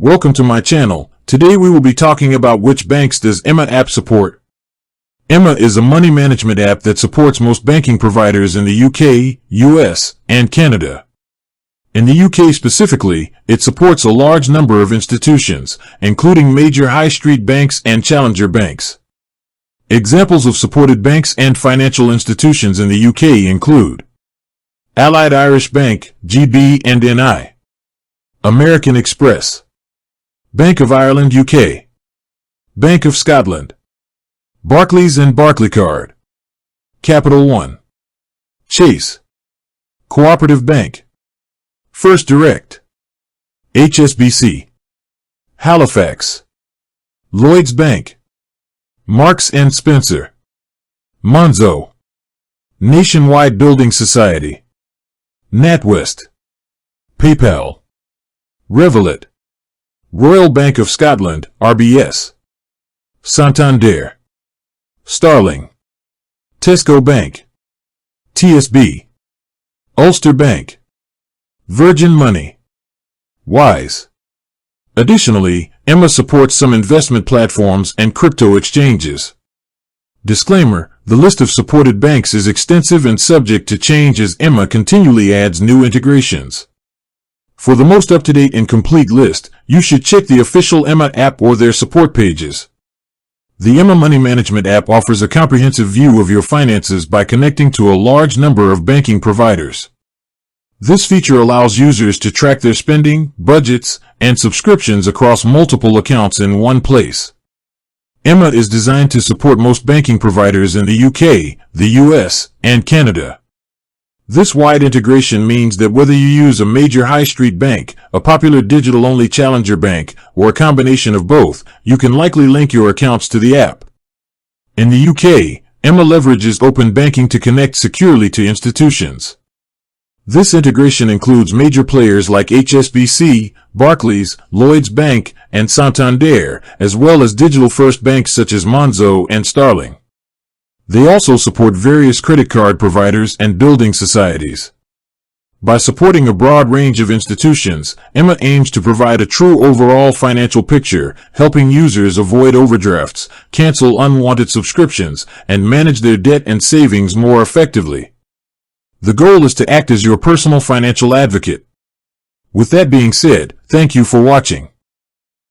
Welcome to my channel. Today we will be talking about which banks does Emma app support. Emma is a money management app that supports most banking providers in the UK, US, and Canada. In the UK specifically, it supports a large number of institutions, including major high street banks and challenger banks. Examples of supported banks and financial institutions in the UK include Allied Irish Bank, GB&NI, American Express, Bank of Ireland UK, Bank of Scotland, Barclays and Barclaycard, Capital One, Chase, Cooperative Bank, First Direct, HSBC, Halifax, Lloyds Bank, Marks and Spencer, Monzo, Nationwide Building Society, NatWest, PayPal, Revolut, Royal Bank of Scotland, RBS, Santander, Starling, Tesco Bank, TSB, Ulster Bank, Virgin Money, Wise. Additionally, Emma supports some investment platforms and crypto exchanges. Disclaimer: the list of supported banks is extensive and subject to change as Emma continually adds new integrations. For the most up-to-date and complete list, you should check the official Emma app or their support pages. The Emma Money Management app offers a comprehensive view of your finances by connecting to a large number of banking providers. This feature allows users to track their spending, budgets, and subscriptions across multiple accounts in one place. Emma is designed to support most banking providers in the UK, the US, and Canada. This wide integration means that whether you use a major high street bank, a popular digital-only challenger bank, or a combination of both, you can likely link your accounts to the app. In the UK, Emma leverages open banking to connect securely to institutions. This integration includes major players like HSBC, Barclays, Lloyds Bank, and Santander, as well as digital-first banks such as Monzo and Starling. They also support various credit card providers and building societies. By supporting a broad range of institutions, Emma aims to provide a true overall financial picture, helping users avoid overdrafts, cancel unwanted subscriptions, and manage their debt and savings more effectively. The goal is to act as your personal financial advocate. With that being said, thank you for watching.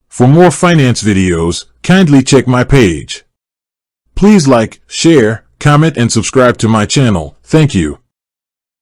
For more finance videos, kindly check my page. Please like, share, comment, and subscribe to my channel. Thank you.